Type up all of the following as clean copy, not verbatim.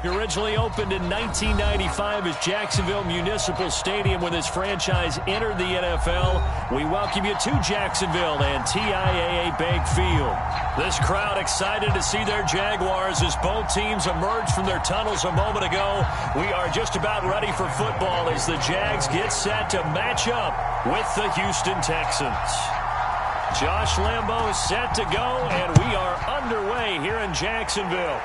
Originally opened in 1995 as Jacksonville Municipal Stadium when this franchise entered the NFL. We welcome you to Jacksonville and TIAA Bank Field. This crowd excited to see their Jaguars as both teams emerged from their tunnels a moment ago. We are just about ready for football as the Jags get set to match up with the Houston Texans. Josh Lambo is set to go, and we are underway here in Jacksonville.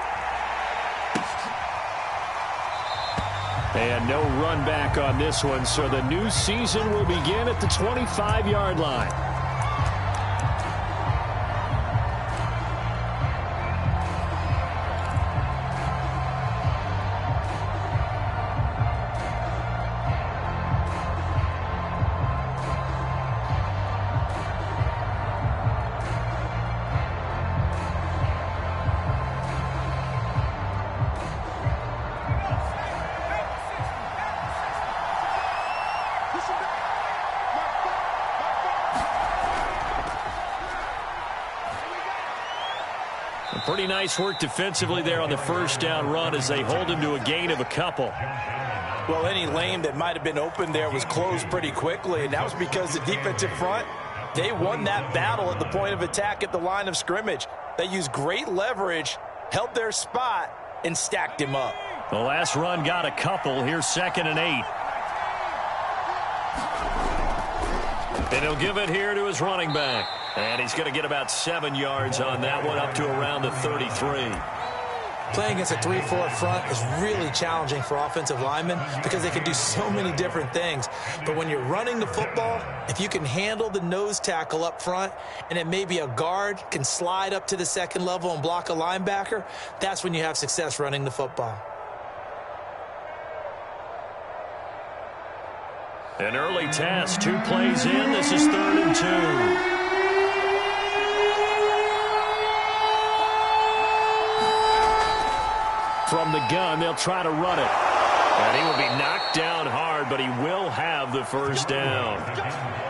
And no run back on this one, so the new season will begin at the 25-yard line. Pretty nice work defensively there on the first down run as they hold him to a gain of a couple. Well, any lane that might have been open there was closed pretty quickly, and that was because the defensive front, they won that battle at the point of attack at the line of scrimmage. They used great leverage, held their spot, and stacked him up. The last run got a couple. Here's 2nd and 8. And he'll give it here to his running back. And he's going to get about 7 yards on that one, up to around the 33. Playing against a 3-4 front is really challenging for offensive linemen because they can do so many different things. But when you're running the football, if you can handle the nose tackle up front and then maybe a guard can slide up to the second level and block a linebacker, that's when you have success running the football. An early test, 2 plays in. This is 3rd and 2. From the gun, they'll try to run it. And he will be knocked down hard, but he will have the first down.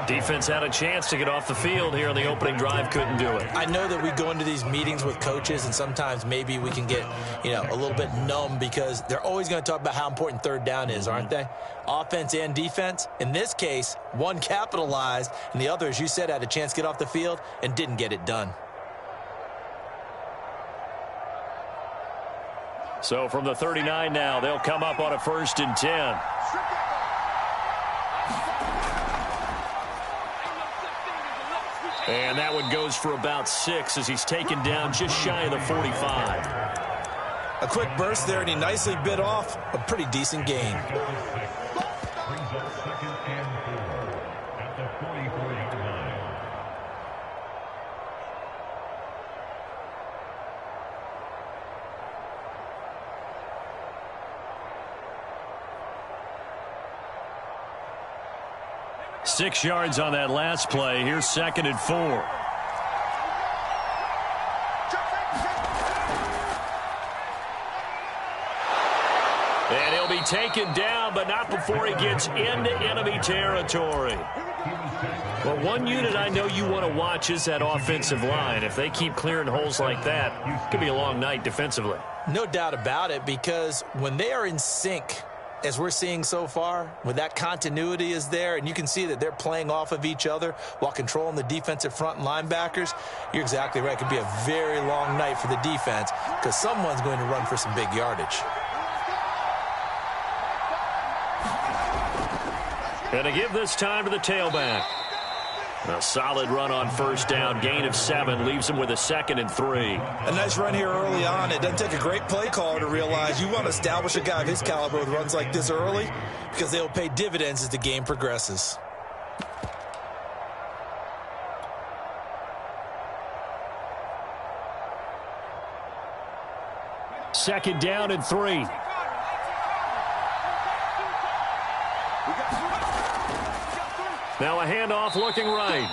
Defense had a chance to get off the field here on the opening drive, couldn't do it. I know that we go into these meetings with coaches, and sometimes maybe we can get, a little bit numb because they're always going to talk about how important 3rd down is, aren't they? Offense and defense. In this case, one capitalized, and the other, as you said, had a chance to get off the field and didn't get it done. So from the 39 now, they'll come up on a 1st and 10. And that one goes for about 6 as he's taken down just shy of the 45. A quick burst there, and he nicely bit off a pretty decent gain. Six yards on that last play. Here's 2nd and 4. And he'll be taken down, but not before he gets into enemy territory. Well, one unit I know you want to watch is that offensive line. If they keep clearing holes like that, it could be a long night defensively. No doubt about it, because when they are in sync, as we're seeing so far, when that continuity is there and you can see that they're playing off of each other while controlling the defensive front and linebackers, you're exactly right. It could be a very long night for the defense because someone's going to run for some big yardage. And to give this time to the tailback. A solid run on 1st down. Gain of 7 leaves him with a 2nd and 3. A nice run here early on. It doesn't take a great play caller to realize you want to establish a guy of his caliber with runs like this early because they'll pay dividends as the game progresses. Second down and 3. Now a handoff looking right.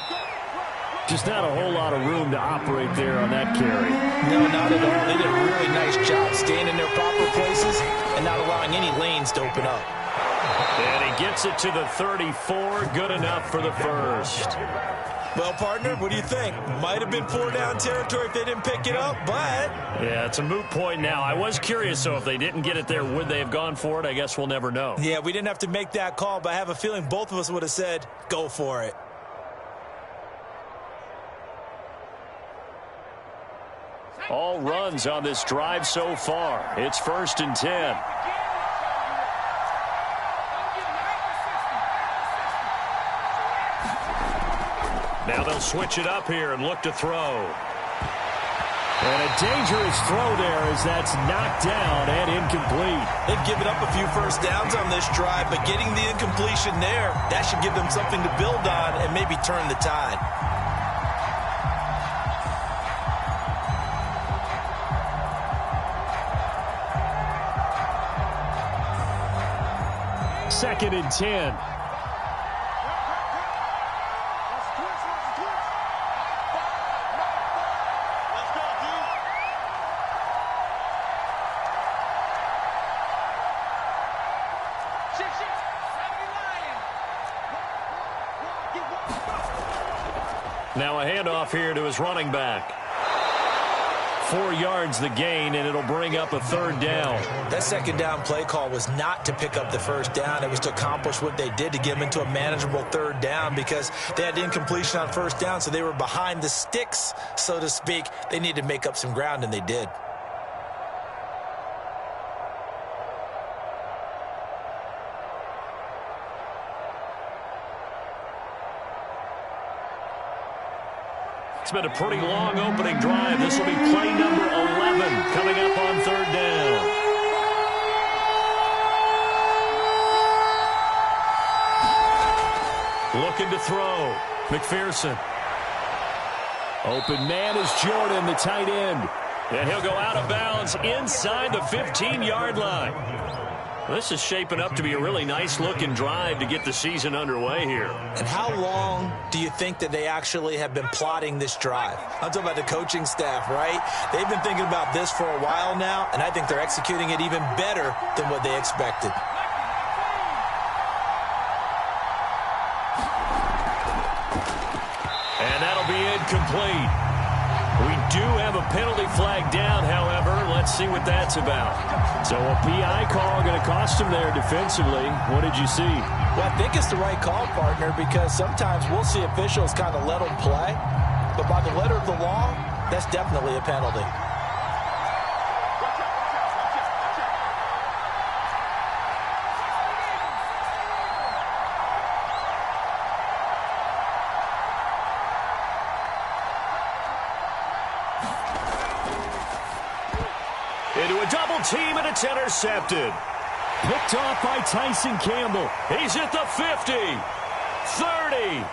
Just not a whole lot of room to operate there on that carry. No, not at all. They did a really nice job staying in their proper places and not allowing any lanes to open up. And he gets it to the 34. Good enough for the first. Well, partner, what do you think? Might have been 4-down territory if they didn't pick it up, but... Yeah, it's a moot point now. I was curious, so if they didn't get it there, would they have gone for it? I guess we'll never know. Yeah, we didn't have to make that call, but I have a feeling both of us would have said, go for it. All runs on this drive so far. It's 1st and 10. Now they'll switch it up here and look to throw. And a dangerous throw there as that's knocked down and incomplete. They've given up a few first downs on this drive, but getting the incompletion there, that should give them something to build on and maybe turn the tide. Second and 10. Now a handoff here to his running back. 4 yards the gain, and it'll bring up a 3rd down. That 2nd down play call was not to pick up the 1st down. It was to accomplish what they did to get them into a manageable 3rd down because they had incompletion on 1st down, so they were behind the sticks, so to speak. They needed to make up some ground, and they did. It's been a pretty long opening drive. This will be play number 11 coming up on 3rd down. Looking to throw. McPherson. Open man is Jordan, the tight end. And he'll go out of bounds inside the 15-yard line. This is shaping up to be a really nice-looking drive to get the season underway here. And how long do you think that they actually have been plotting this drive? I'm talking about the coaching staff, right? They've been thinking about this for a while now, and I think they're executing it even better than what they expected. And that'll be incomplete. We do have a penalty flag down, however. Let's see what that's about. So a PI call going to cost him there defensively. What did you see? Well, I think it's the right call, partner, because sometimes we'll see officials kind of let them play. But by the letter of the law, that's definitely a penalty. Into a double team, and it's intercepted. Picked off by Tyson Campbell. He's at the 50, 30,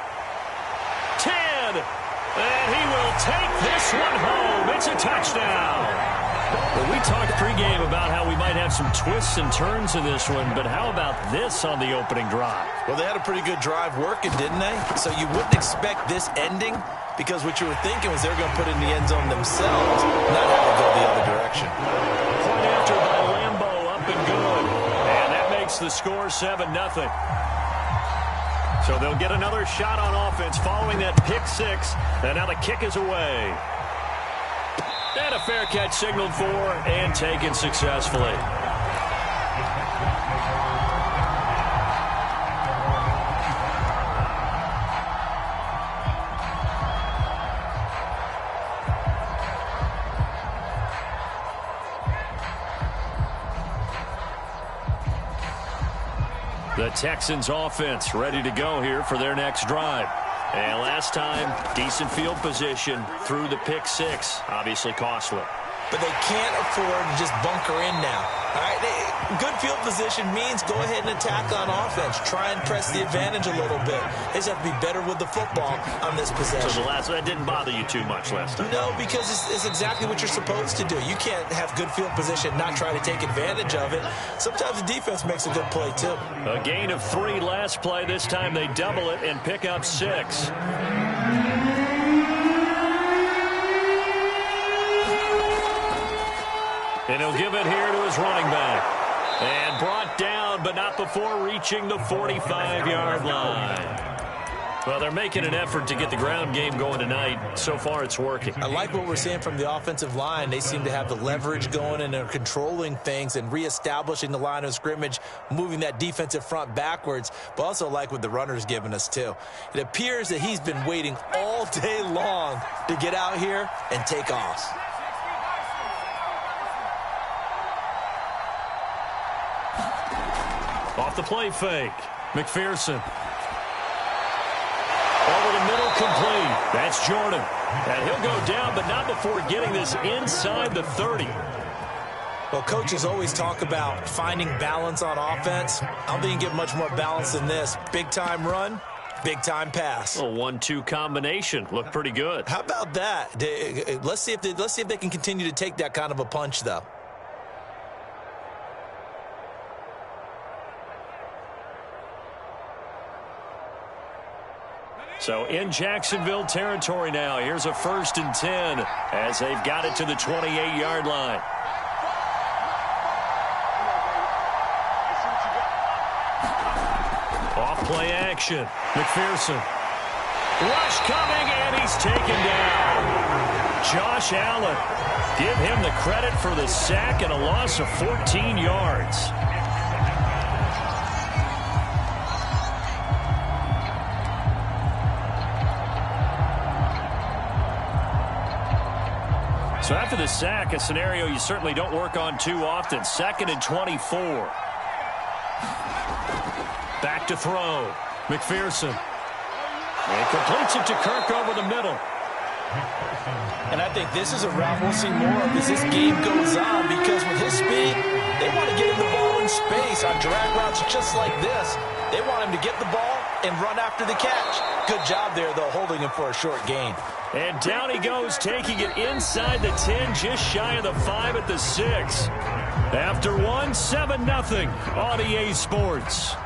10, and he will take this one home. It's a touchdown. Well, we talked pregame about how we might have some twists and turns in this one, but how about this on the opening drive? Well, they had a pretty good drive working, didn't they? So you wouldn't expect this ending because what you were thinking was they were going to put it in the end zone themselves, not have it go the other direction. Point after by Lambo, up and good. And that makes the score 7-0. So they'll get another shot on offense following that pick six. And now the kick is away. And a fair catch signaled for and taken successfully. The Texans offense ready to go here for their next drive. And last time, decent field position through the pick six. Obviously costly. But they can't afford to just bunker in now. All right, good field position means go ahead and attack on offense. Try and press the advantage a little bit. They just have to be better with the football on this possession. So that didn't bother you too much last time? No, because it's exactly what you're supposed to do. You can't have good field position and not try to take advantage of it. Sometimes the defense makes a good play, too. A gain of 3 last play. This time they double it and pick up 6. And he'll give it here to his running back. And brought down, but not before reaching the 45-yard line. Well, they're making an effort to get the ground game going tonight. So far, it's working. I like what we're seeing from the offensive line. They seem to have the leverage going, and they're controlling things and reestablishing the line of scrimmage, moving that defensive front backwards, but also like what the runner's giving us, too. It appears that he's been waiting all day long to get out here and take off. Off the play fake. McPherson. Over the middle, complete. That's Jordan. And he'll go down, but not before getting this inside the 30. Well, coaches always talk about finding balance on offense. I don't think you can get much more balance than this. Big-time run, big-time pass. A 1-2 combination. Looked pretty good. How about that? Let's see if they can continue to take that kind of a punch, though. So in Jacksonville territory now. Here's a 1st and 10 as they've got it to the 28-yard line. Off play action. McPherson. Rush coming, and he's taken down. Josh Allen. Give him the credit for the sack and a loss of 14 yards. So after the sack, a scenario you certainly don't work on too often. 2nd and 24. Back to throw. McPherson. And completes it to Kirk over the middle. And I think this is a route we'll see more of as this game goes on, because with his speed, they want to get him the ball in space on drag routes just like this. They want him to get the ball and run after the catch. Good job there, though, holding him for a short gain. And down he goes, taking it inside the 10, just shy of the 5 at the 6. After one, 7-0 on EA Sports.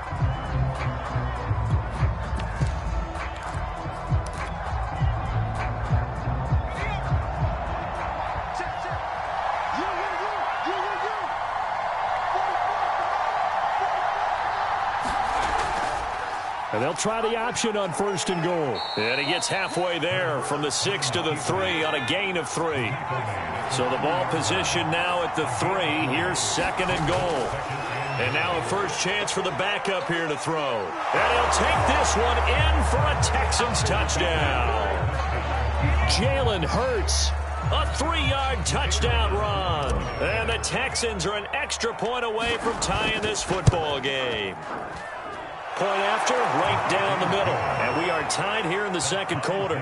And they'll try the option on 1st and goal. And he gets halfway there from the 6 to the 3 on a gain of 3. So the ball position now at the 3. Here's 2nd and goal. And now a first chance for the backup here to throw. And he'll take this one in for a Texans touchdown. Jalen Hurts. A 3-yard touchdown run. And the Texans are an extra point away from tying this football game. Point after, right down the middle. And we are tied here in the 2nd quarter.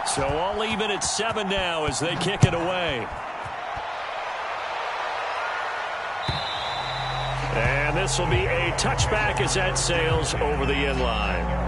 So all even at 7 now as they kick it away. And this will be a touchback as that sails over the end line.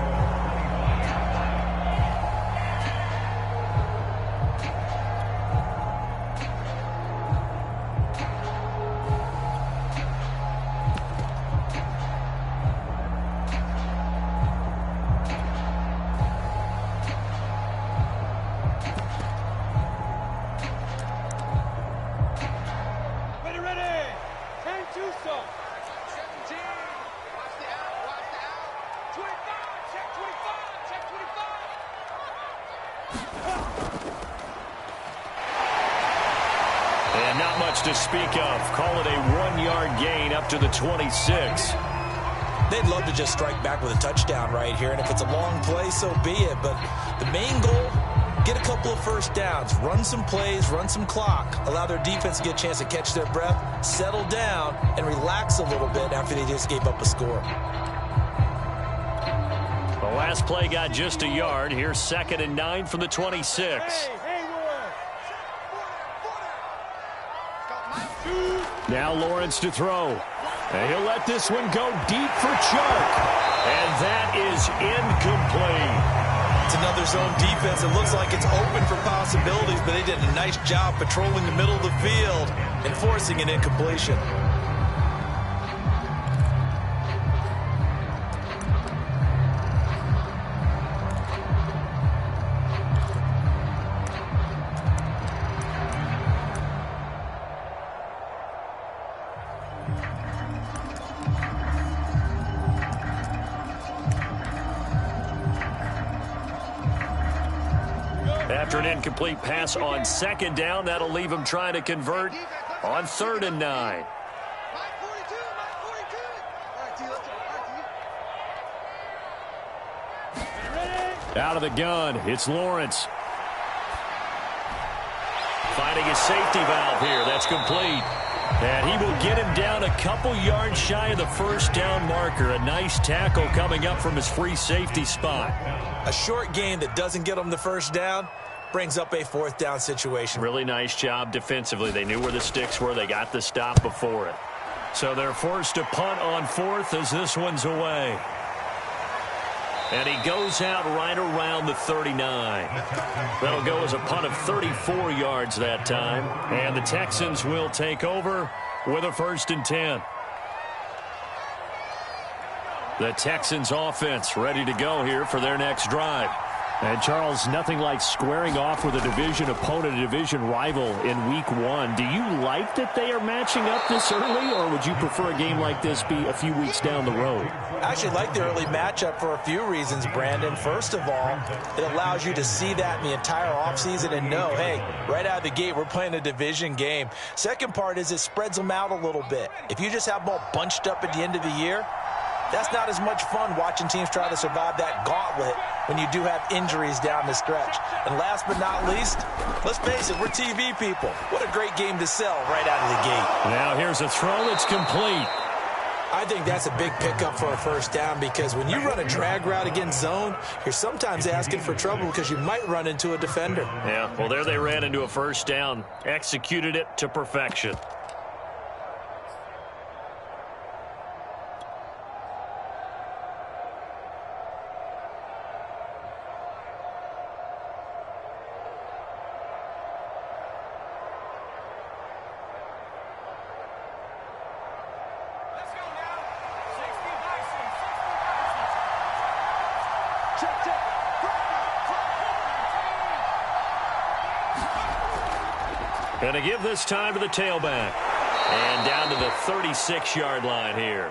And not much to speak of. Call it a 1-yard gain up to the 26. They'd love to just strike back with a touchdown right here, and if it's a long play, so be it. But the main goal, get a couple of first downs, run some plays, run some clock, allow their defense to get a chance to catch their breath, settle down, and relax a little bit after they just gave up a score. The last play got just a yard. Here's 2nd and 9 from the 26. Now Lawrence to throw. And he'll let this one go deep for Chuck. And that is incomplete. It's another zone defense. It looks like it's open for possibilities, but they did a nice job patrolling the middle of the field and forcing an incompletion. After an incomplete pass on second down, that'll leave him trying to convert on 3rd and 9. Out of the gun, it's Lawrence. Finding his safety valve here. That's complete. And he will get him down a couple yards shy of the first down marker. A nice tackle coming up from his free safety spot. A short game that doesn't get him the first down brings up a 4th down situation. Really nice job defensively. They knew where the sticks were. They got the stop before it. So they're forced to punt on 4th as this one's away. And he goes out right around the 39. That'll go as a punt of 34 yards that time. And the Texans will take over with a 1st and 10. The Texans offense ready to go here for their next drive. And, Charles, nothing like squaring off with a division opponent, a division rival in Week 1. Do you like that they are matching up this early, or would you prefer a game like this be a few weeks down the road? I actually like the early matchup for a few reasons, Brandon. First of all, it allows you to see that in the entire offseason and know, hey, right out of the gate, we're playing a division game. Second part is it spreads them out a little bit. If you just have them all bunched up at the end of the year, that's not as much fun watching teams try to survive that gauntlet when you do have injuries down the stretch. And last but not least, let's face it, we're TV people. What a great game to sell right out of the gate. Now here's a throw that's complete. I think that's a big pickup for a 1st down because when you run a drag route against zone, you're sometimes asking for trouble because you might run into a defender. Yeah, well, there they ran into a 1st down, executed it to perfection. And to give this time to the tailback. And down to the 36-yard line here.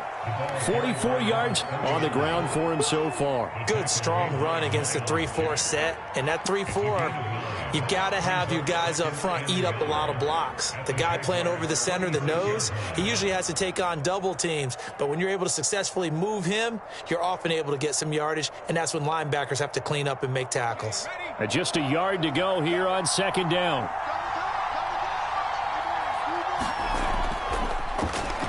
44 yards on the ground for him so far. Good, strong run against the 3-4 set. And that 3-4, you've got to have your guys up front eat up a lot of blocks. The guy playing over the center, the nose, he usually has to take on double teams. But when you're able to successfully move him, you're often able to get some yardage. And that's when linebackers have to clean up and make tackles. And just a yard to go here on 2nd down.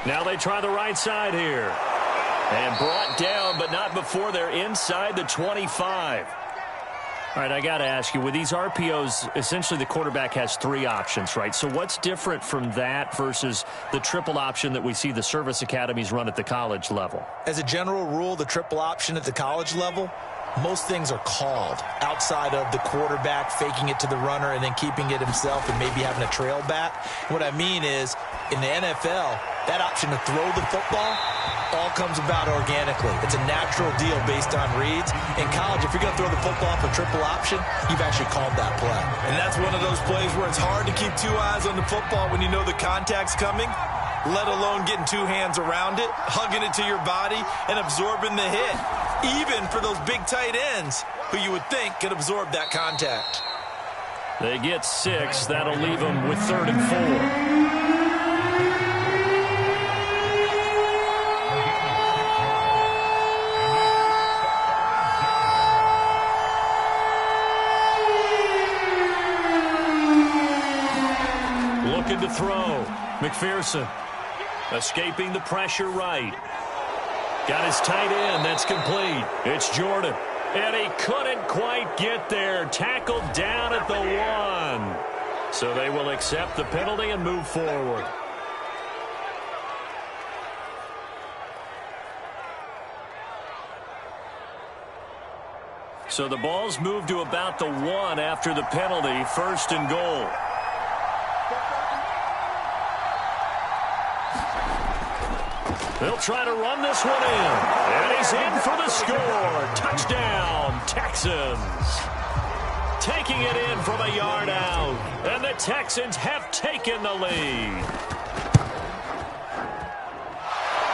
Now they try the right side here. And brought down, but not before they're inside the 25. All right, I got to ask you, with these RPOs, essentially the quarterback has 3 options, right? So what's different from that versus the triple option that we see the service academies run at the college level? As a general rule, the triple option at the college level, most things are called outside of the quarterback faking it to the runner and then keeping it himself and maybe having a trail back. What I mean is, in the NFL, that option to throw the football all comes about organically. It's a natural deal based on reads. In college, if you're going to throw the football off a triple option, you've actually called that play. And that's one of those plays where it's hard to keep 2 eyes on the football when you know the contact's coming, let alone getting 2 hands around it, hugging it to your body, and absorbing the hit. Even for those big tight ends who you would think could absorb that contact. They get 6. That'll leave them with 3rd and 4. Looking to throw. McPherson escaping the pressure right. Got his tight end. That's complete. It's Jordan. And he couldn't quite get there. Tackled down at the 1. So they will accept the penalty and move forward. So the ball's moved to about the 1 after the penalty. 1st and goal. They'll try to run this one in. And he's in for the score. Touchdown, Texans. Taking it in from a yard out. And the Texans have taken the lead.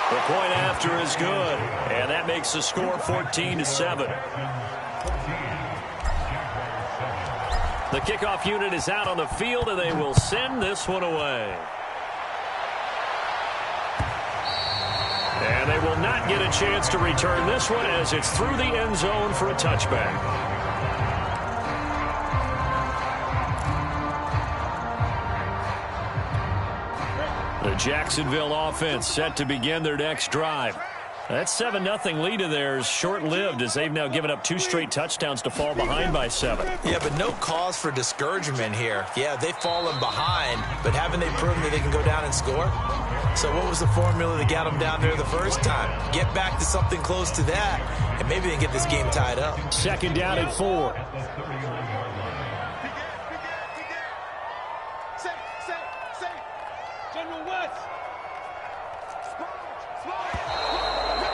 The point after is good. And that makes the score 14-7. The kickoff unit is out on the field, and they will send this one away. And they will not get a chance to return this one as it's through the end zone for a touchback. The Jacksonville offense set to begin their next drive. That 7-0 lead of theirs short-lived as they've now given up 2 straight touchdowns to fall behind by 7. Yeah, but no cause for discouragement here. Yeah, they've fallen behind, but haven't they proven that they can go down and score? So what was the formula that got them down there the first time? Get back to something close to that, and maybe they can get this game tied up. 2nd down and 4.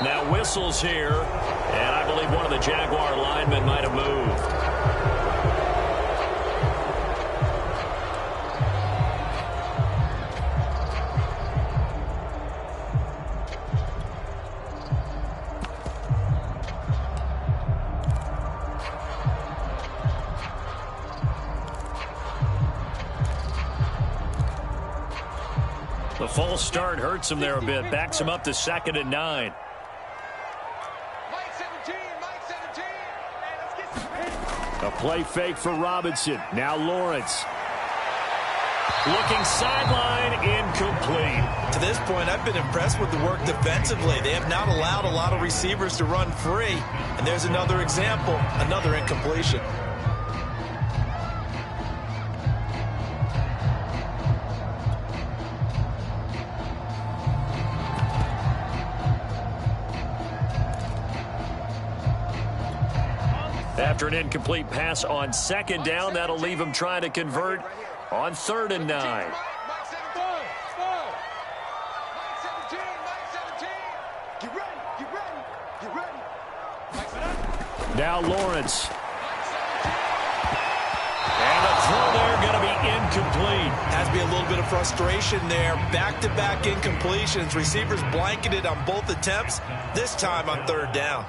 Now whistles here, and I believe one of the Jaguar linemen might have moved. The false start hurts him there a bit, backs him up to 2nd and 9. A play fake for Robinson. Now Lawrence. Looking sideline, incomplete. To this point, I've been impressed with the work defensively. They have not allowed a lot of receivers to run free. And there's another example, another incompletion. After an incomplete pass on 2nd down, that'll leave him trying to convert on 3rd and 9. Now Lawrence. And the throw there going to be incomplete. Has to be a little bit of frustration there. Back-to-back incompletions. Receivers blanketed on both attempts, this time on 3rd down.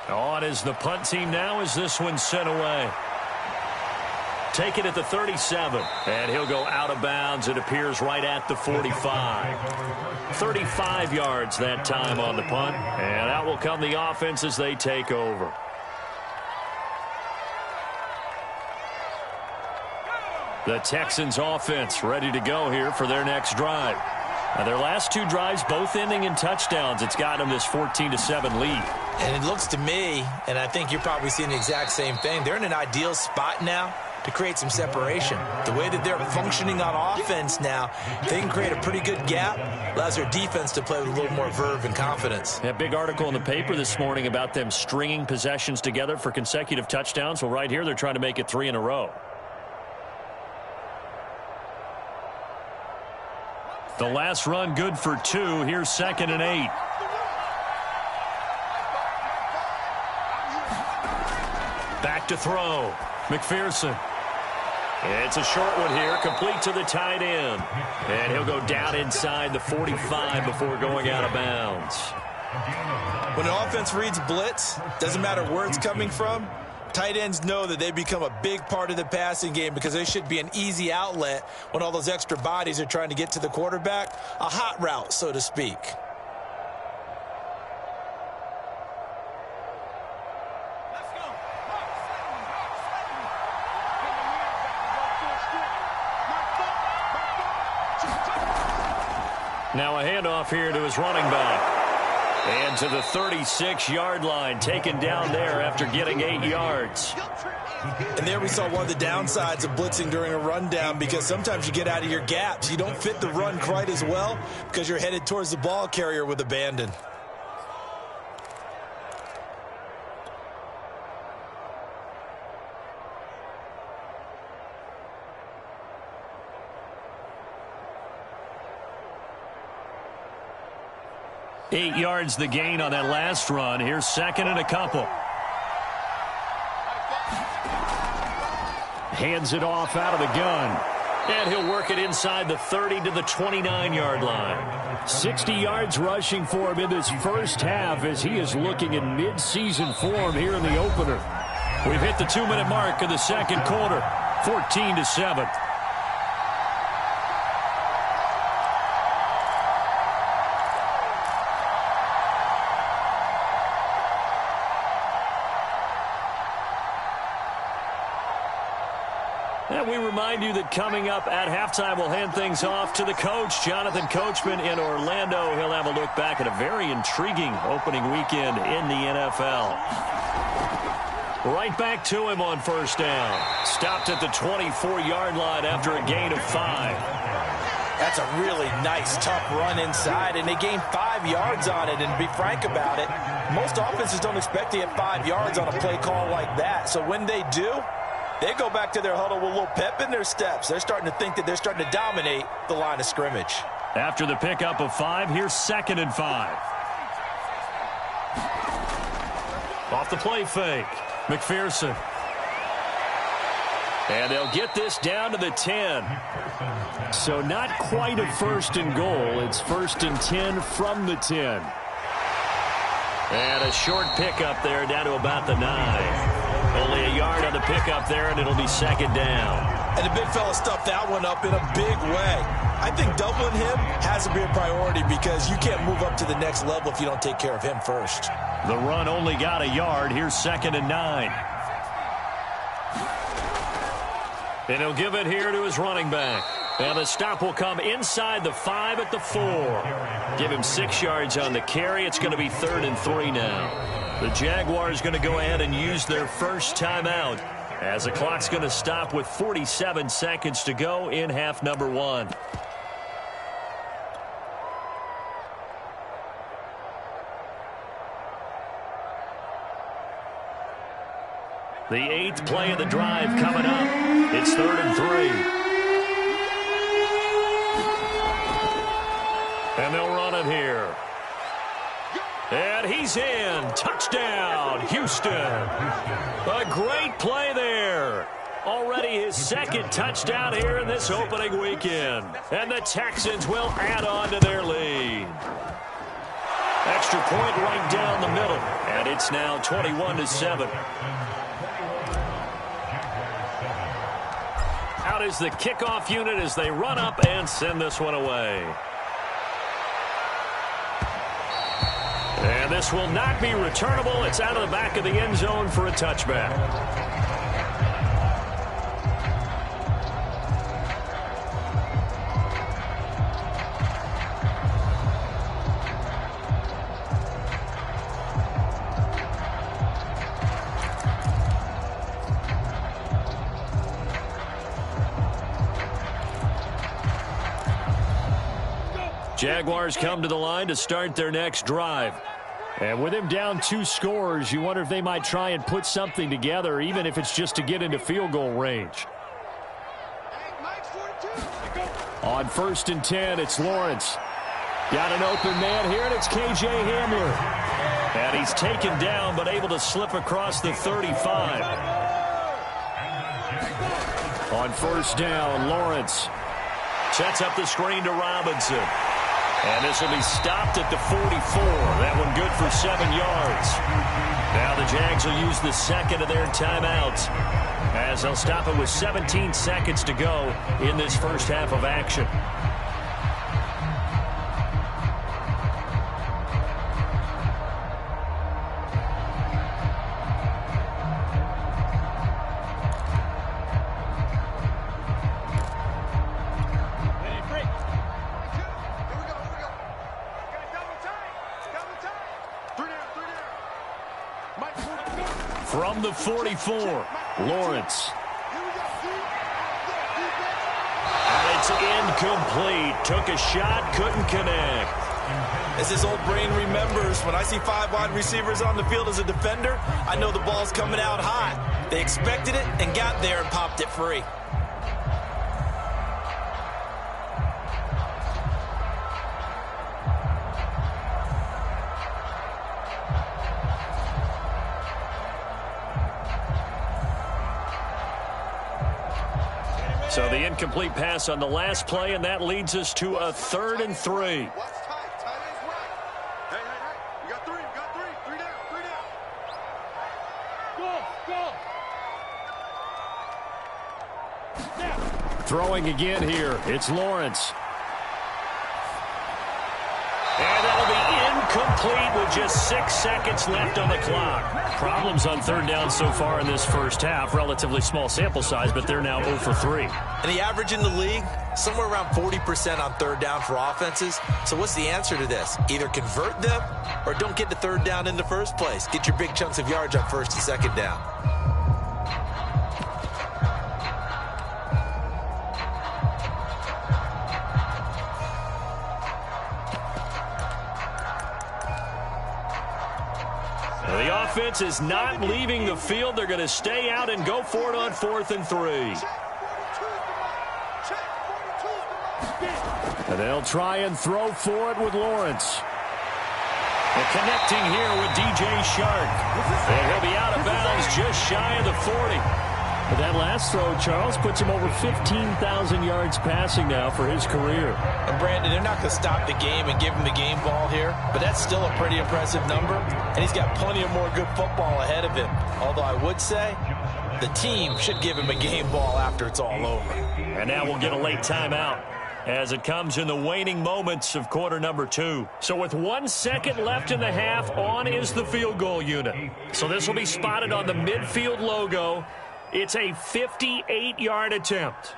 On is the punt team now as this one's sent away. Take it at the 37, and he'll go out of bounds. It appears right at the 45. 35 yards that time on the punt, and out will come the offense as they take over. The Texans offense ready to go here for their next drive. Now their last 2 drives both ending in touchdowns. It's got them this 14-7 lead. And it looks to me, and I think you're probably seeing the exact same thing, they're in an ideal spot now to create some separation. The way that they're functioning on offense now, they can create a pretty good gap, allows their defense to play with a little more verve and confidence. A big article in the paper this morning about them stringing possessions together for consecutive touchdowns. Well, right here they're trying to make it 3 in a row. The last run good for 2. Here's 2nd and 8. Back to throw. McPherson. It's a short one here, complete to the tight end. And he'll go down inside the 45 before going out of bounds. When an offense reads blitz, doesn't matter where it's coming from, tight ends know that they become a big part of the passing game because they should be an easy outlet when all those extra bodies are trying to get to the quarterback. A hot route, so to speak. Now a handoff here to his running back. And to the 36-yard line, taken down there after getting 8 yards. And there we saw one of the downsides of blitzing during a rundown, because sometimes you get out of your gaps. You don't fit the run quite as well because you're headed towards the ball carrier with abandon. Eight yards the gain on that last run. Here's 2nd and a couple. Hands it off out of the gun. And he'll work it inside the 30 to the 29-yard line. 60 yards rushing for him in this first half as he is looking in mid-season form here in the opener. We've hit the 2-minute mark of the second quarter, 14-7. And we remind you that coming up at halftime, we'll hand things off to the coach, Jonathan Coachman in Orlando. He'll have a look back at a very intriguing opening weekend in the NFL. Right back to him on first down. Stopped at the 24-yard line after a gain of 5. That's a really nice, tough run inside, and they gained 5 yards on it. And to be frank about it, most offenses don't expect to get 5 yards on a play call like that. So when they do, they go back to their huddle with a little pep in their steps. They're starting to think that they're starting to dominate the line of scrimmage. After the pickup of 5, here's 2nd and 5. Off the play fake, McPherson. And they'll get this down to the 10. So not quite a first and goal. It's 1st and 10 from the 10. And a short pickup there down to about the 9. Only a yard on the pickup there, and it'll be 2nd down. And the big fella stuffed that one up in a big way. I think doubling him has to be a priority because you can't move up to the next level if you don't take care of him first. The run only got a yard. Here's 2nd and 9. And he'll give it here to his running back. And the stop will come inside the 5 at the 4. Give him 6 yards on the carry. It's going to be 3rd and 3 now. The Jaguars going to go ahead and use their first timeout as the clock's going to stop with 47 seconds to go in half number 1. The 8th play of the drive coming up. It's 3rd and 3. And they'll run it here. And he's in. Touchdown, Houston. A great play there. Already his 2nd touchdown here in this opening weekend. And the Texans will add on to their lead. Extra point right down the middle. And it's now 21-7. Out is the kickoff unit as they run up and send this one away. And this will not be returnable. It's out of the back of the end zone for a touchback. Jaguars come to the line to start their next drive. And with him down 2 scores, you wonder if they might try and put something together, even if it's just to get into field goal range. On 1st and 10, it's Lawrence. Got an open man here, and it's K.J. Hamler. And he's taken down, but able to slip across the 35. On 1st down, Lawrence sets up the screen to Robinson. And this will be stopped at the 44. That one good for 7 yards. Now the Jags will use the 2nd of their timeouts as they'll stop it with 17 seconds to go in this first half of action. From the 44, Lawrence. And it's incomplete. Took a shot, couldn't connect. As his old brain remembers, when I see 5 wide receivers on the field as a defender, I know the ball's coming out hot. They expected it and got there and popped it free. So the incomplete pass on the last play, and that leads us to a 3rd and 3. Throwing again here, it's Lawrence. And that'll be incomplete with just 6 seconds left on the clock. Problems on 3rd down so far in this first half. Relatively small sample size, but they're now 0 for 3. And the average in the league, somewhere around 40% on 3rd down for offenses. So what's the answer to this? Either convert them or don't get to 3rd down in the first place. Get your big chunks of yards on 1st and 2nd down. The offense is not leaving the field. They're going to stay out and go for it on 4th and 3. And they'll try and throw for it with Lawrence. And connecting here with DJ Shark. And he'll be out of bounds just shy of the 40. But that last throw, Charles, puts him over 15,000 yards passing now for his career. And Brandon, they're not going to stop the game and give him the game ball here, but that's still a pretty impressive number, and he's got plenty of more good football ahead of him. Although I would say the team should give him a game ball after it's all over. And now we'll get a late timeout as it comes in the waning moments of quarter number 2. So with 1 second left in the half, on is the field goal unit. So this will be spotted on the midfield logo. It's a 58-yard attempt.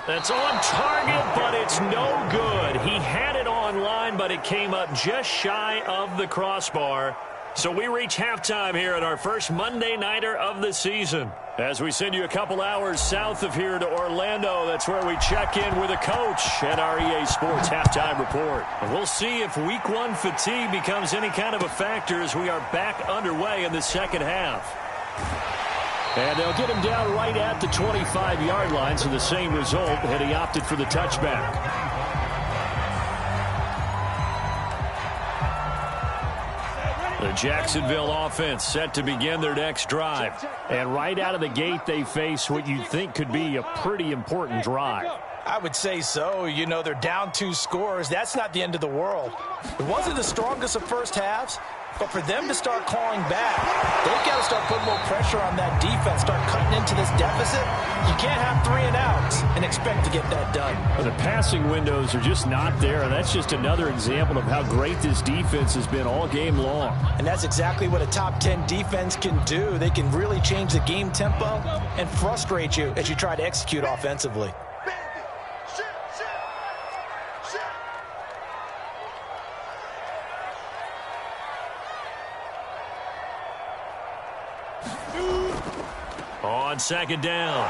That's on target, but it's no good. He had it on line, but it came up just shy of the crossbar. So we reach halftime here at our first Monday Nighter of the season. As we send you a couple hours south of here to Orlando, that's where we check in with a coach at our EA Sports Halftime Report. And we'll see if Week 1 fatigue becomes any kind of a factor as we are back underway in the second half. And they'll get him down right at the 25-yard line, so the same result had he opted for the touchback. The Jacksonville offense set to begin their next drive. And right out of the gate, they face what you'd think could be a pretty important drive. I would say so. You know, they're down 2 scores. That's not the end of the world. It wasn't the strongest of first halves, but for them to start clawing back, they've got to start putting more pressure on that defense, start cutting into this deficit. You can't have 3 and outs and expect to get that done. Well, the passing windows are just not there, and that's just another example of how great this defense has been all game long. And that's exactly what a top 10 defense can do. They can really change the game tempo and frustrate you as you try to execute offensively. On 2nd down,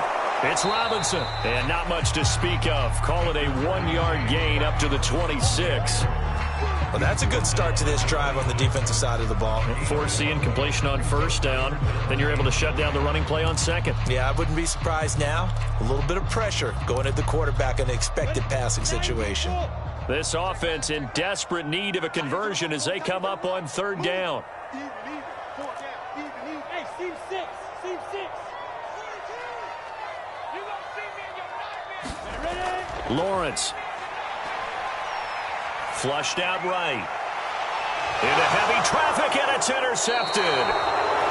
it's Robinson. And not much to speak of. Call it a 1-yard gain up to the 26. Well, that's a good start to this drive on the defensive side of the ball. Force the incompletion on 1st down. Then you're able to shut down the running play on 2nd. Yeah, I wouldn't be surprised now. A little bit of pressure going at the quarterback in an expected passing situation. This offense in desperate need of a conversion as they come up on 3rd down. Lawrence. Flushed out right. Into heavy traffic, and it's intercepted.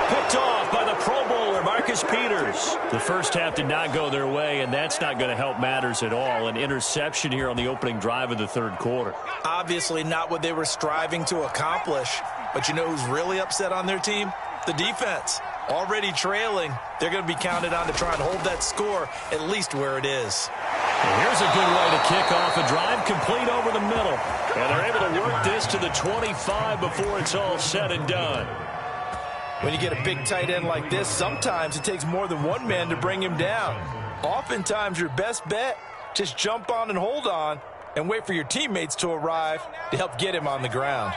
Picked off by the Pro Bowler, Marcus Peters. The first half did not go their way, and that's not going to help matters at all. An interception here on the opening drive of the 3rd quarter. Obviously not what they were striving to accomplish. But you know who's really upset on their team? The defense. Already trailing, they're going to be counted on to try and hold that score at least where it is. And here's a good way to kick off a drive, complete over the middle. And they're able to work this to the 25 before it's all said and done. When you get a big tight end like this, sometimes it takes more than one man to bring him down. Oftentimes, your best bet, just jump on and hold on and wait for your teammates to arrive to help get him on the ground.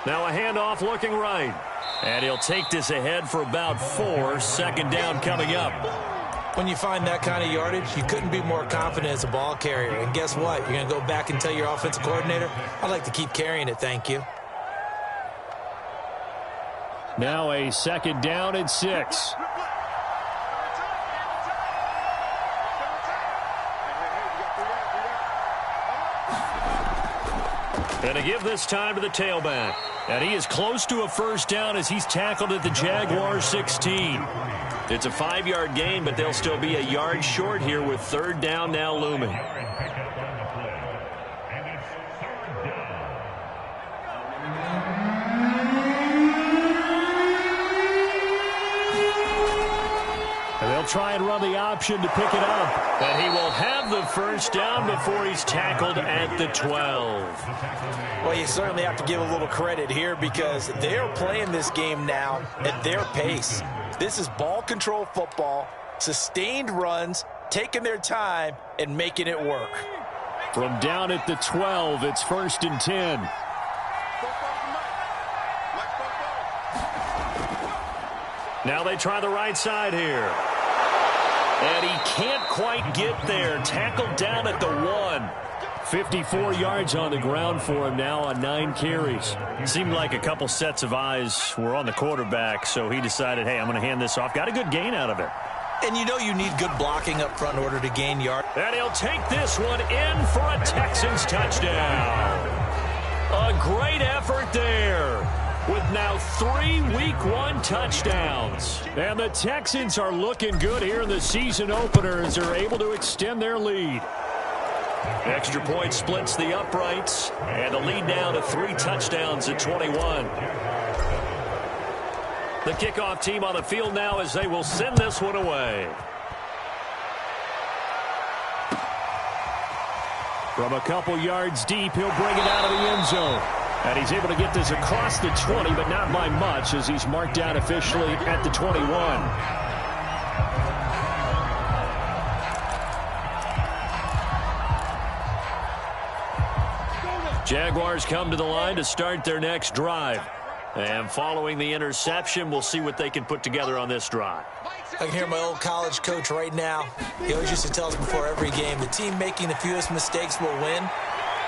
Now a handoff looking right. And he'll take this ahead for about 4. 2nd down coming up. When you find that kind of yardage, you couldn't be more confident as a ball carrier. And guess what? You're going to go back and tell your offensive coordinator, I'd like to keep carrying it, thank you. Now a 2nd down and 6. And to give this time to the tailback. And he is close to a 1st down as he's tackled at the Jaguars 16. It's a 5-yard gain, but they'll still be a yard short here with 3rd down now looming. They'll try and run the option to pick it up. And he will have the 1st down before he's tackled at the 12. Well, you certainly have to give a little credit here because they're playing this game now at their pace. This is ball control football, sustained runs, taking their time and making it work. From down at the 12, it's 1st and 10. Now they try the right side here. And he can't quite get there. Tackled down at the 1. 54 yards on the ground for him now on 9 carries. Seemed like a couple sets of eyes were on the quarterback, so he decided, hey, I'm going to hand this off. Got a good gain out of it. And you know you need good blocking up front in order to gain yards. And he'll take this one in for a Texans touchdown. A great effort there, with now 3 Week 1 touchdowns. And the Texans are looking good here in the season opener as they're able to extend their lead. Extra point splits the uprights, and the lead now to 3 touchdowns at 21. The kickoff team on the field now as they will send this one away. From a couple yards deep, he'll bring it out of the end zone. And he's able to get this across the 20, but not by much as he's marked down officially at the 21. Jaguars come to the line to start their next drive. And following the interception, we'll see what they can put together on this drive. I can hear my old college coach right now. He always used to tell us before every game, the team making the fewest mistakes will win.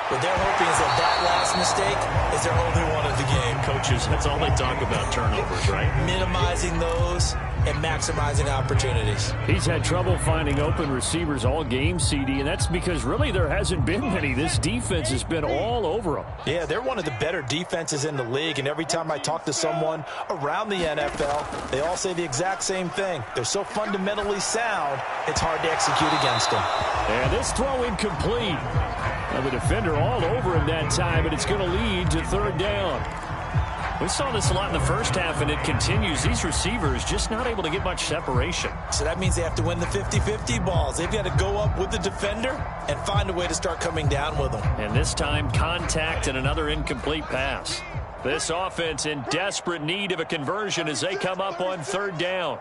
What they're hoping is that last mistake is their only one of the game. Coaches, that's all they talk about, turnovers, right? Minimizing those and maximizing opportunities. He's had trouble finding open receivers all game, CD, and that's because really there hasn't been many. This defense has been all over them. Yeah, they're one of the better defenses in the league, and every time I talk to someone around the NFL, they all say the exact same thing. They're so fundamentally sound, it's hard to execute against them. And this throw incomplete. The defender all over him that time, and it's going to lead to 3rd down. We saw this a lot in the first half, and it continues. These receivers just not able to get much separation. So that means they have to win the 50-50 balls. They've got to go up with the defender and find a way to start coming down with them. And this time, contact and another incomplete pass. This offense in desperate need of a conversion as they come up on 3rd down.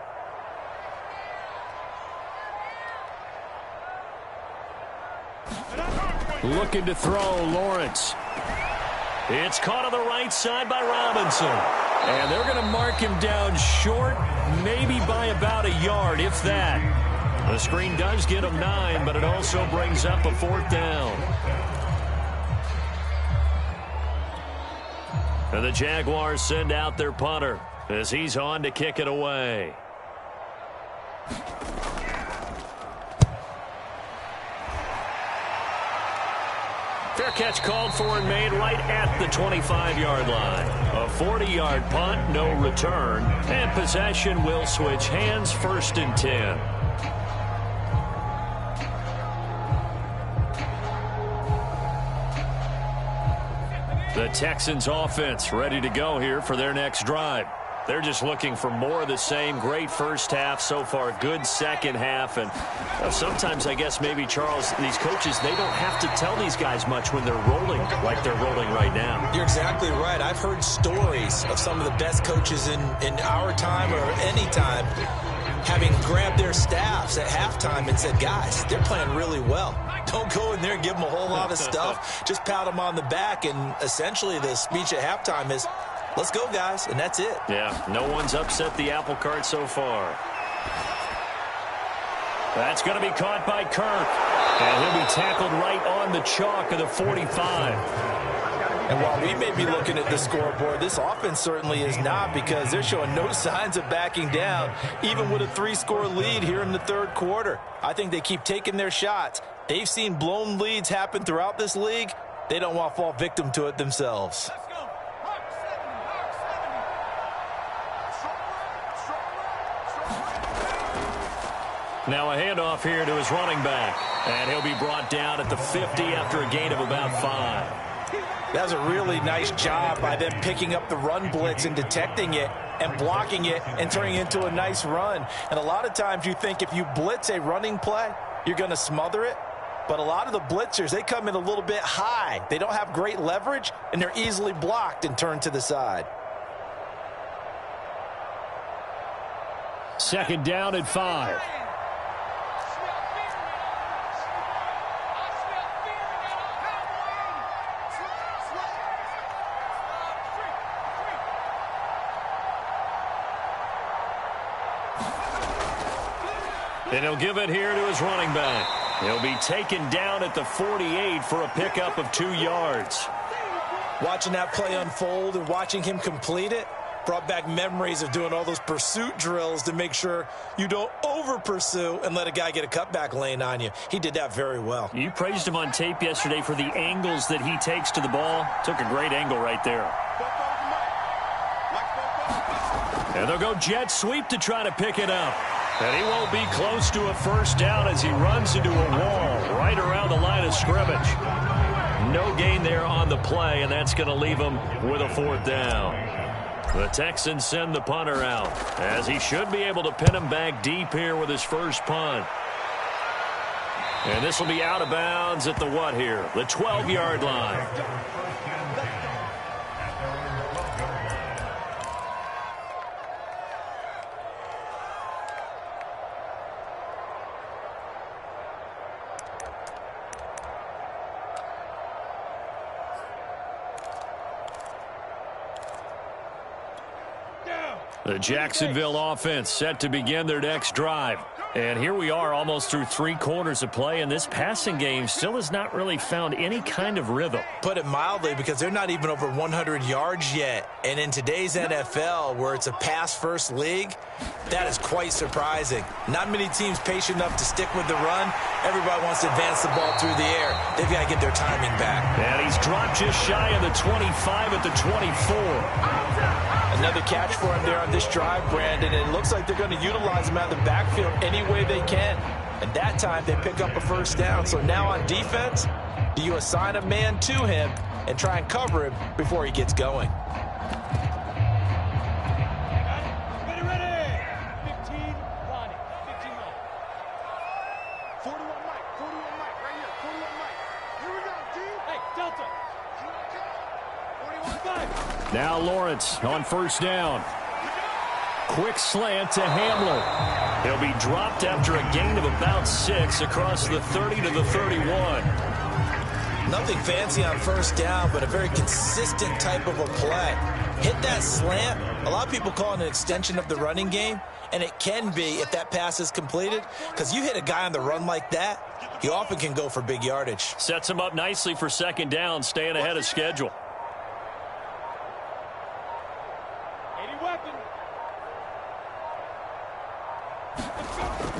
Looking to throw, Lawrence. It's caught on the right side by Robinson. And they're going to mark him down short, maybe by about a yard, if that. The screen does get him 9, but it also brings up a 4th down. And the Jaguars send out their punter as he's on to kick it away. Fair catch called for and made right at the 25-yard line. A 40-yard punt, no return. And possession will switch hands, 1st and 10. The Texans offense ready to go here for their next drive. They're just looking for more of the same. Great first half so far. Good second half. And sometimes, I guess, maybe, Charles, these coaches, they don't have to tell these guys much when they're rolling like they're rolling right now. You're exactly right. I've heard stories of some of the best coaches in our time or any time having grabbed their staffs at halftime and said, guys, they're playing really well. Don't go in there and give them a whole lot of stuff. Just pat them on the back. And essentially the speech at halftime is, let's go, guys, and that's it. Yeah, no one's upset the apple cart so far. That's going to be caught by Kirk. And he'll be tackled right on the chalk of the 45. And while we may be looking at the scoreboard, this offense certainly is not, because they're showing no signs of backing down, even with a 3-score lead here in the third quarter. I think they keep taking their shots. They've seen blown leads happen throughout this league. They don't want to fall victim to it themselves. Now a handoff here to his running back. And he'll be brought down at the 50 after a gain of about 5. That was a really nice job by them picking up the run blitz and detecting it and blocking it and turning it into a nice run. And a lot of times you think if you blitz a running play, you're going to smother it. But a lot of the blitzers, they come in a little bit high. They don't have great leverage, and they're easily blocked and turned to the side. Second down at 5. And he'll give it here to his running back. He'll be taken down at the 48 for a pickup of 2 yards. Watching that play unfold and watching him complete it brought back memories of doing all those pursuit drills to make sure you don't over-pursue and let a guy get a cutback lane on you. He did that very well. You praised him on tape yesterday for the angles that he takes to the ball. Took a great angle right there. And they'll go jet sweep to try to pick it up. And he won't be close to a first down as he runs into a wall right around the line of scrimmage. No gain there on the play, and that's going to leave him with a 4th down. The Texans send the punter out, as he should be able to pin him back deep here with his first punt. And this will be out of bounds at the what here? The 12-yard line. The Jacksonville offense set to begin their next drive. And here we are almost through 3 quarters of play, and this passing game still has not really found any kind of rhythm. Put it mildly, because they're not even over 100 yards yet. And in today's NFL, where it's a pass-first league, that is quite surprising. Not many teams patient enough to stick with the run. Everybody wants to advance the ball through the air. They've got to get their timing back. And he's dropped just shy of the 25 at the 24. Another catch for him there on this drive, Brandon. And it looks like they're going to utilize him out of the backfield any way they can. And that time they pick up a first down. So now on defense, do you assign a man to him and try and cover him before he gets going? Now Lawrence on first down. Quick slant to Hamler. He'll be dropped after a gain of about 6 across the 30 to the 31. Nothing fancy on first down, but a very consistent type of a play. Hit that slant. A lot of people call it an extension of the running game, and it can be if that pass is completed, because you hit a guy on the run like that, he often can go for big yardage. Sets him up nicely for second down, staying ahead of schedule.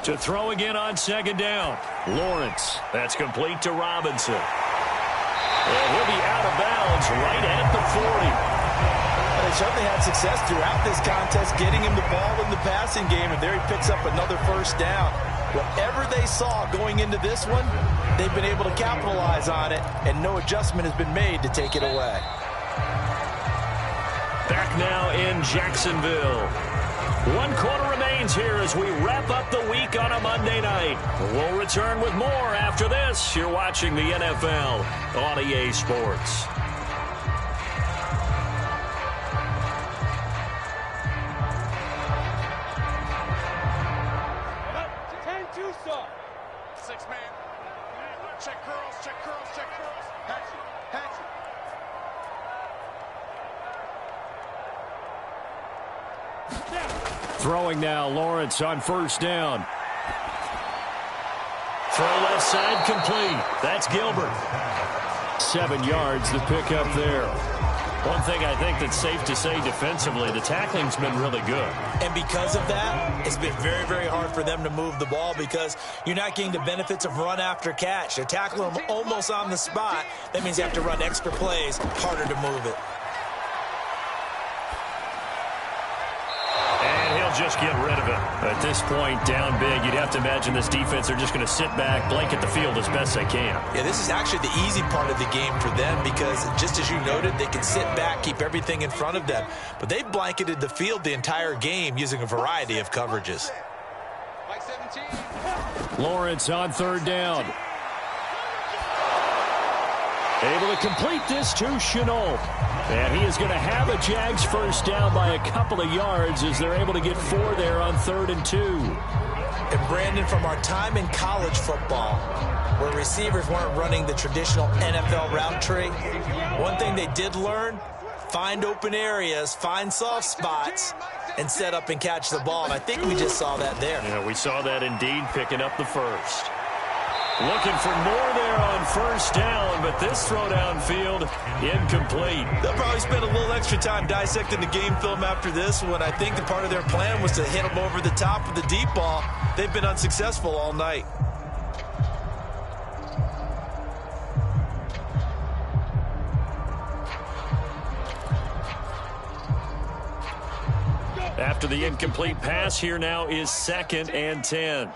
To throw again on second down. Lawrence. That's complete to Robinson. And he'll be out of bounds right at the 40. They certainly had success throughout this contest getting him the ball in the passing game, and there he picks up another first down. Whatever they saw going into this one, they've been able to capitalize on it, and no adjustment has been made to take it away. Back now in Jacksonville. 1 quarter remains here as we wrap up the week on a Monday night. We'll return with more after this. You're watching the NFL on EA Sports. Throwing now, Lawrence on first down. Throw left side complete. That's Gilbert. 7 yards the pickup there. One thing I think that's safe to say defensively, the tackling's been really good. And because of that, it's been very, very hard for them to move the ball because you're not getting the benefits of run after catch. They're tackling them almost on the spot. That means you have to run extra plays, harder to move it. And he'll just get rid of it. At this point, down big, you'd have to imagine this defense are just going to sit back, blanket the field as best they can. Yeah, this is actually the easy part of the game for them because, just as you noted, they can sit back, keep everything in front of them. But they've blanketed the field the entire game using a variety of coverages. Lawrence on 3rd down. Able to complete this to Chenault. And he is going to have a Jags first down by a couple of yards as they're able to get 4 there on 3rd and 2. And Brandon, from our time in college football, where receivers weren't running the traditional NFL route tree, one thing they did learn, find open areas, find soft spots, and set up and catch the ball. And I think we just saw that there. Yeah, we saw that indeed, picking up the first. Looking for more there on 1st down, but this throw downfield incomplete. They'll probably spend a little extra time dissecting the game film after this one. I think the part of their plan was to hit them over the top of the deep ball. They've been unsuccessful all night. After the incomplete pass, here now is 2nd and 10.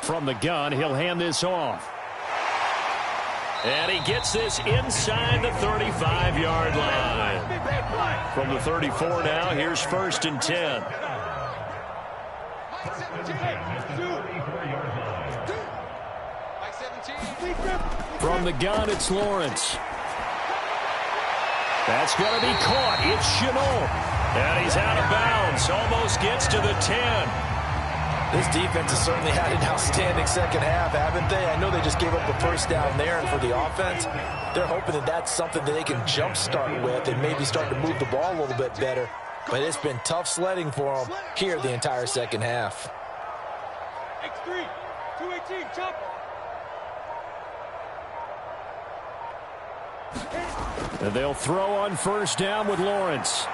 From the gun, he'll hand this off. And he gets this inside the 35-yard line. From the 34 now, here's 1st and 10. From the gun, it's Lawrence. That's going to be caught. It's Chenault. And he's out of bounds. Almost gets to the 10. This defense has certainly had an outstanding second half, haven't they? I know they just gave up a first down there, and for the offense, they're hoping that that's something that they can jumpstart with and maybe start to move the ball a little bit better. But it's been tough sledding for them here the entire second half. X3, 218, chop. And they'll throw on 1st down with Lawrence.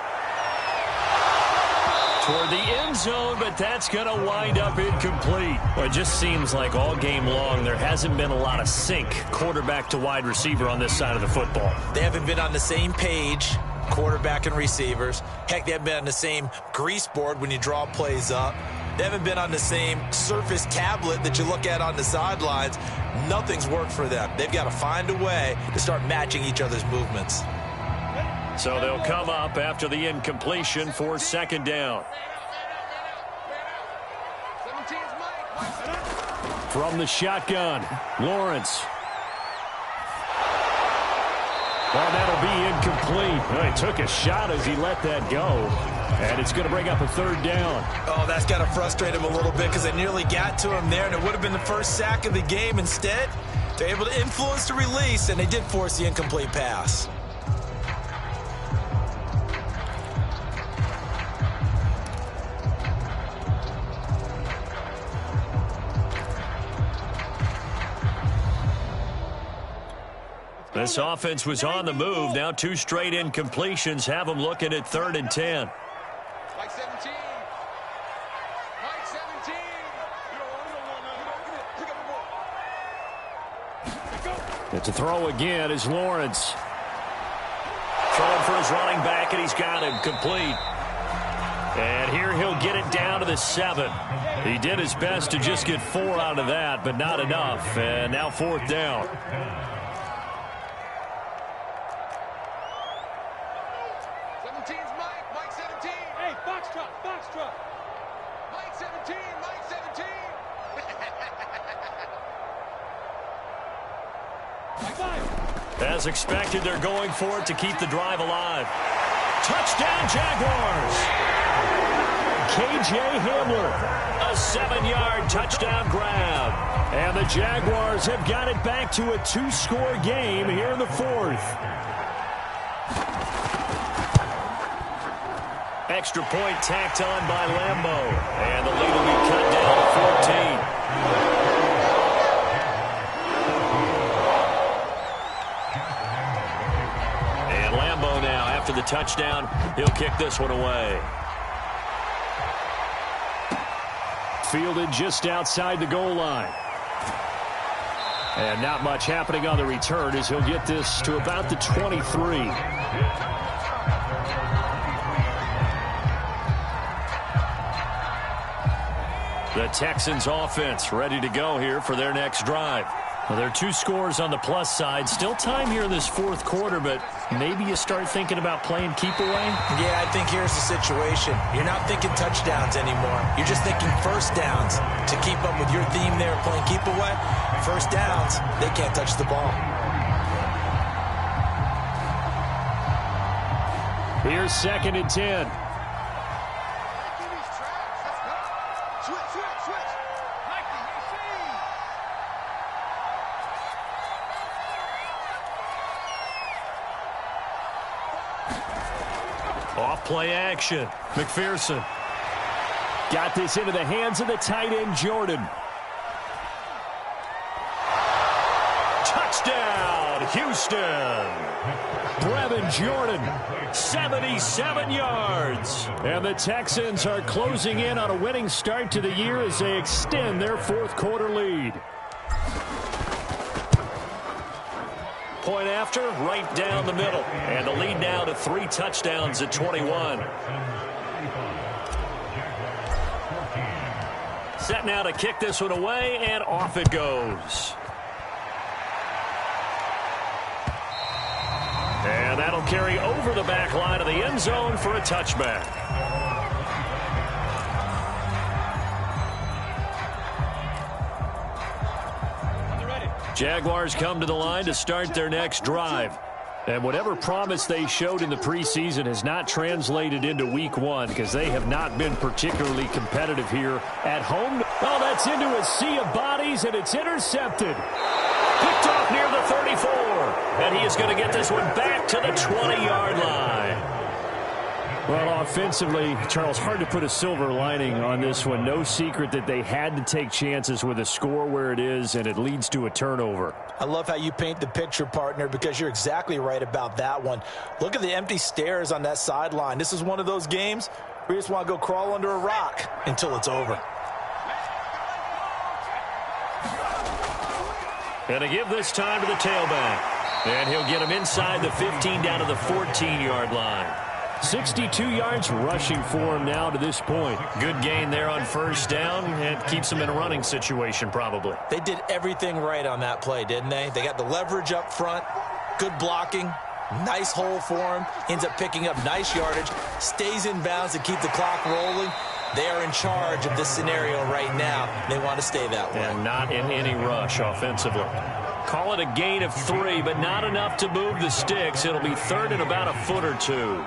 Toward the end zone, but that's going to wind up incomplete. Well, it just seems like all game long there hasn't been a lot of sync quarterback to wide receiver on this side of the football. They haven't been on the same page, quarterback and receivers. Heck, they haven't been on the same grease board when you draw plays up. They haven't been on the same Surface tablet that you look at on the sidelines. Nothing's worked for them. They've got to find a way to start matching each other's movements. So they'll come up after the incompletion for 2nd down. From the shotgun, Lawrence. Well, that'll be incomplete. Well, he took a shot as he let that go. And it's going to bring up a 3rd down. Oh, that's got to frustrate him a little bit because they nearly got to him there, and it would have been the first sack of the game. Instead, they're able to influence the release, and they did force the incomplete pass. This offense was on the move. Now 2 straight incompletions have them looking at 3rd and 10. Mike 17. Mike 17. It's a throw again as Lawrence. Throwing for his running back, and he's got him complete. And here he'll get it down to the 7. He did his best to just get 4 out of that, but not enough. And now 4th down. 17's Mike. Mike 17. Hey, Foxtrot. Foxtrot. Mike 17. Mike 17. As expected, they're going for it to keep the drive alive. Touchdown, Jaguars! KJ Hamler, a 7-yard touchdown grab. And the Jaguars have got it back to a 2-score game here in the 4th. Extra point tacked on by Lambo. And the lead will be cut down to 14. And Lambo now, after the touchdown, he'll kick this one away. Fielded just outside the goal line. And not much happening on the return as he'll get this to about the 23. The Texans offense ready to go here for their next drive. Well, there are 2 scores on the plus side. Still time here in this fourth quarter, but maybe you start thinking about playing keep away? Yeah, I think here's the situation. You're not thinking touchdowns anymore. You're just thinking first downs. To keep up with your theme there, playing keep away, first downs, they can't touch the ball. Here's 2nd and 10. Off-play action. McPherson got this into the hands of the tight end, Jordan. Touchdown, Houston. Brevin Jordan, 77 yards. And the Texans are closing in on a winning start to the year as they extend their fourth quarter lead. Point after, right down the middle. And the lead now to 3 touchdowns at 21. Set now to kick this one away, and off it goes. And that'll carry over the back line of the end zone for a touchback. Jaguars come to the line to start their next drive. And whatever promise they showed in the preseason has not translated into week 1 because they have not been particularly competitive here at home. Oh, that's into a sea of bodies, and it's intercepted. Picked off near the 34. And he is going to get this one back to the 20-yard line. Well, offensively, Charles, hard to put a silver lining on this one. No secret that they had to take chances with a score where it is, and it leads to a turnover. I love how you paint the picture, partner, because you're exactly right about that one. Look at the empty stares on that sideline. This is one of those games where you just want to go crawl under a rock until it's over. And to give this time to the tailback. And he'll get him inside the 15 down to the 14-yard line. 62 yards rushing for him now to this point. Good gain there on first down, and keeps him in a running situation probably. They did everything right on that play, didn't they? They got the leverage up front, good blocking, nice hole for him, ends up picking up nice yardage, stays in bounds to keep the clock rolling. They are in charge of this scenario right now. They want to stay that way. And not in any rush offensively. Call it a gain of 3, but not enough to move the sticks. It'll be third and about a foot or 2.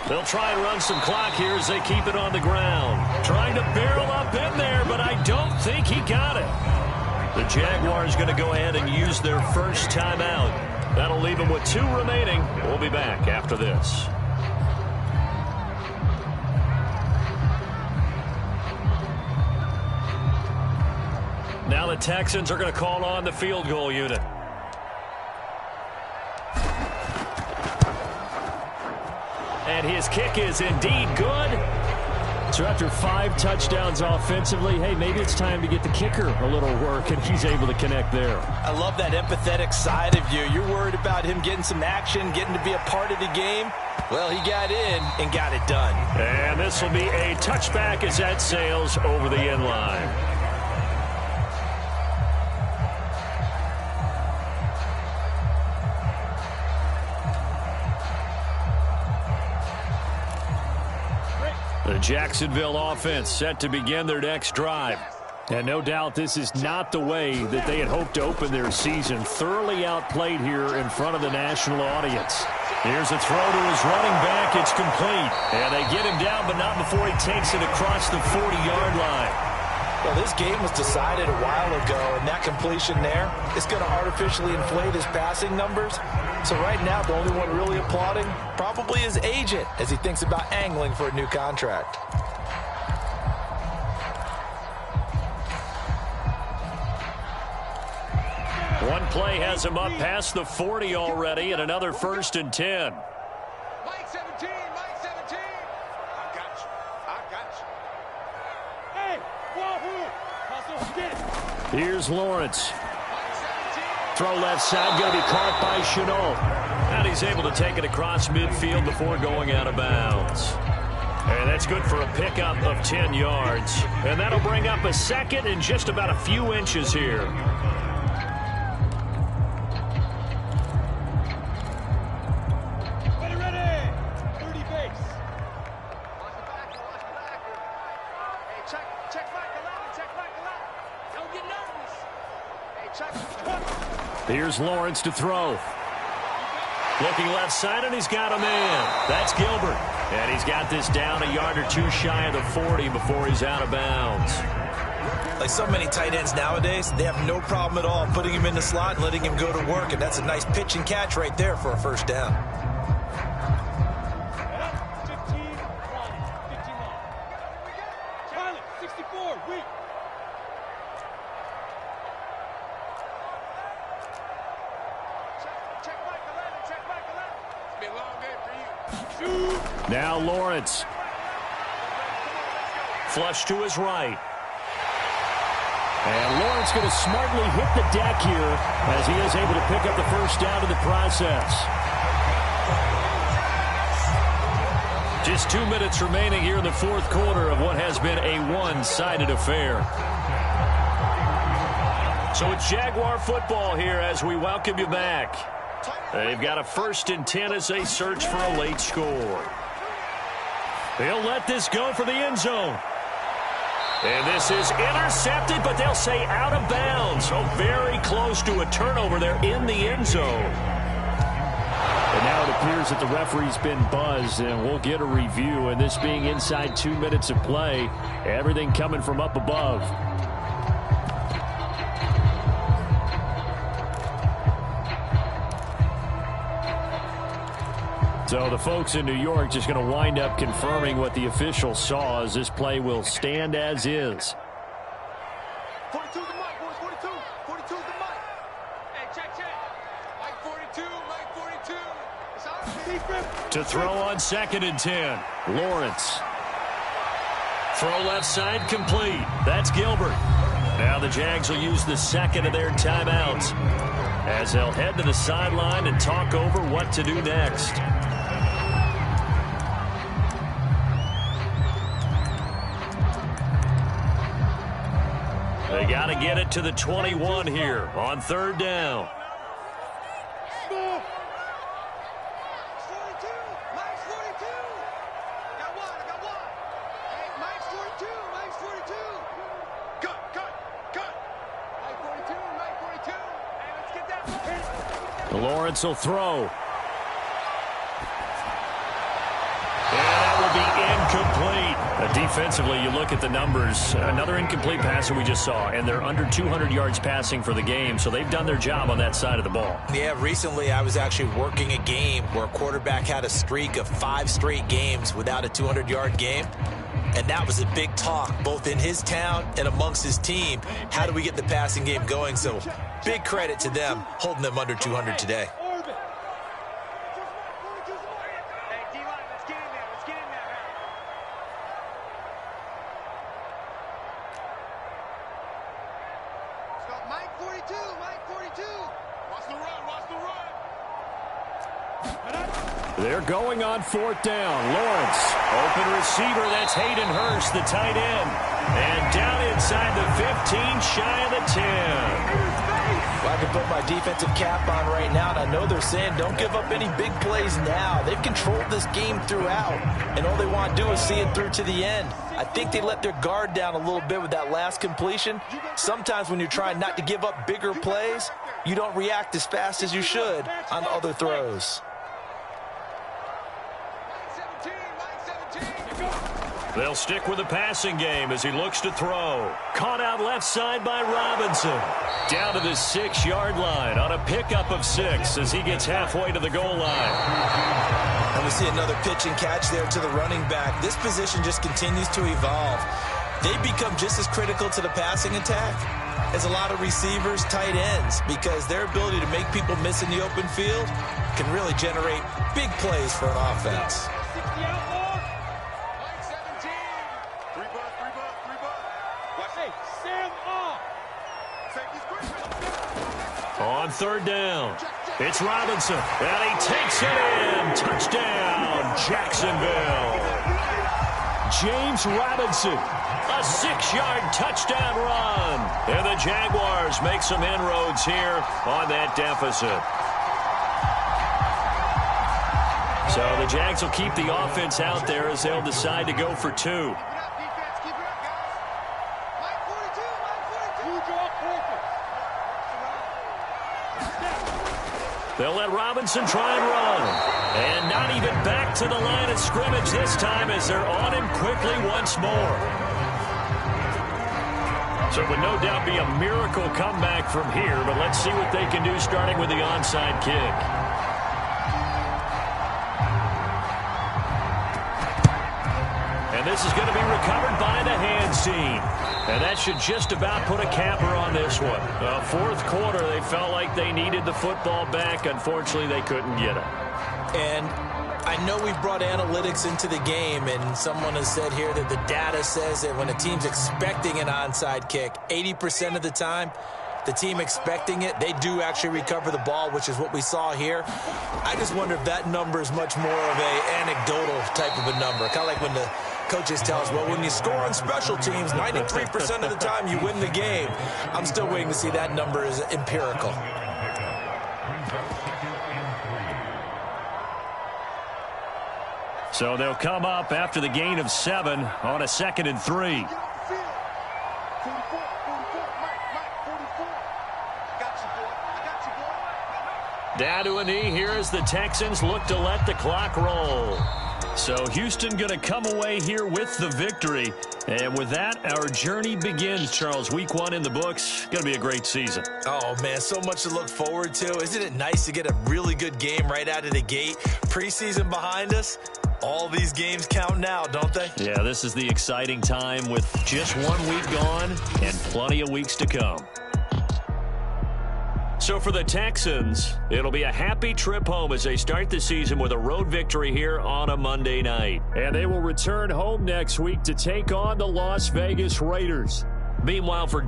They'll try and run some clock here as they keep it on the ground. Trying to barrel up in there, but I don't think he got it. The Jaguars going to go ahead and use their first timeout. That'll leave them with 2 remaining. We'll be back after this. Now the Texans are going to call on the field goal unit. And his kick is indeed good. So after 5 touchdowns offensively, hey, maybe it's time to get the kicker a little work, and he's able to connect there. I love that empathetic side of you. You're worried about him getting some action, getting to be a part of the game. Well, he got in and got it done. And this will be a touchback as that sails over the end line. The Jacksonville offense set to begin their next drive. And no doubt this is not the way that they had hoped to open their season. Thoroughly outplayed here in front of the national audience. Here's a throw to his running back. It's complete. And they get him down, but not before he takes it across the 40-yard line. Well, this game was decided a while ago, and that completion there is going to artificially inflate his passing numbers. So right now, the only one really applauding probably his agent as he thinks about angling for a new contract. One play has him up past the 40 already, and another 1st and 10. Mike 17, Mike 17. I got you. I got you. Hey, wahoo! Hustle, get it. Here's Lawrence. Throw left side, going to be caught by Chenault. And he's able to take it across midfield before going out of bounds. And that's good for a pickup of 10 yards. And that'll bring up a 2nd and just about a few inches here. Here's Lawrence to throw. Looking left side, and he's got a man. That's Gilbert. And he's got this down a yard or two shy of the 40 before he's out of bounds. Like so many tight ends nowadays, they have no problem at all putting him in the slot and letting him go to work. And that's a nice pitch and catch right there for a 1st down. 64, weak. Now Lawrence. Flush to his right. And Lawrence going to smartly hit the deck here as he is able to pick up the 1st down in the process. Just 2 minutes remaining here in the 4th quarter of what has been a one-sided affair. So it's Jaguar football here as we welcome you back. They've got a 1st and 10 as they search for a late score. They'll let this go for the end zone. And this is intercepted, but they'll say out of bounds. So very close to a turnover there in the end zone. And now it appears that the referee's been buzzed, and we'll get a review. And this being inside 2 minutes of play, everything coming from up above. So the folks in New York just going to wind up confirming what the official saw as this play will stand as is. 42 the mic, boys, 42. 42 the mic. Hey, check. Mike 42, Mike 42. It's ours. To throw on 2nd and 10. Lawrence. Throw left side complete. That's Gilbert. Now the Jags will use the 2nd of their timeouts as they'll head to the sideline and talk over what to do next. They got to get it to the 21 here on 3rd down. Mike's 42. Got one. Hey, Mike's 42. Mike's 42. Cut. Mike 42. Hey, let's get that. Lawrence will throw. And that will be incomplete. Defensively, you look at the numbers. Another incomplete pass that we just saw, and they're under 200 yards passing for the game, so they've done their job on that side of the ball. Yeah, recently I was actually working a game where a quarterback had a streak of 5 straight games without a 200-yard game. And that was a big talk, both in his town and amongst his team. How do we get the passing game going? So big credit to them, holding them under 200 today. They're going on 4th down. Lawrence, open receiver. That's Hayden Hurst, the tight end. And down inside the 15, shy of the 10. Well, I can put my defensive cap on right now, and I know they're saying don't give up any big plays now. They've controlled this game throughout, and all they want to do is see it through to the end. I think they let their guard down a little bit with that last completion. Sometimes when you're trying not to give up bigger plays, you don't react as fast as you should on other throws. They'll stick with the passing game as he looks to throw. Caught out left side by Robinson. Down to the 6-yard line on a pickup of 6 as he gets halfway to the goal line. And we see another pitch and catch there to the running back. This position just continues to evolve. They become just as critical to the passing attack as a lot of receivers, tight ends, because their ability to make people miss in the open field can really generate big plays for an offense. On third down, it's Robinson, and he takes it in. Touchdown, Jacksonville. James Robinson, a 6-yard touchdown run. And the Jaguars make some inroads here on that deficit. So the Jags will keep the offense out there as they'll decide to go for 2. They'll let Robinson try and run. And not even back to the line of scrimmage this time as they're on him quickly once more. So it would no doubt be a miracle comeback from here, but let's see what they can do starting with the onside kick. And this is going to be recovered by the hands team. And that should just about put a capper on this one. Fourth quarter, they felt like they needed the football back. Unfortunately, they couldn't get it. And I know we've brought analytics into the game, and someone has said here that the data says that when a team's expecting an onside kick, 80% of the time, the team expecting it, they do actually recover the ball, which is what we saw here. I just wonder if that number is much more of an anecdotal type of a number, kind of like when the coaches tell us, well, when you score on special teams, 93% of the time you win the game. I'm still waiting to see that number is empirical. So they'll come up after the gain of 7 on a 2nd and 3. Down to a knee here as the Texans look to let the clock roll. So Houston going to come away here with the victory. And with that, our journey begins, Charles. Week 1 in the books. Going to be a great season. Oh, man, so much to look forward to. Isn't it nice to get a really good game right out of the gate? Preseason behind us. All these games count now, don't they? Yeah, this is the exciting time with just 1 week gone and plenty of weeks to come. So for the Texans, it'll be a happy trip home as they start the season with a road victory here on a Monday night. And they will return home next week to take on the Las Vegas Raiders. Meanwhile, for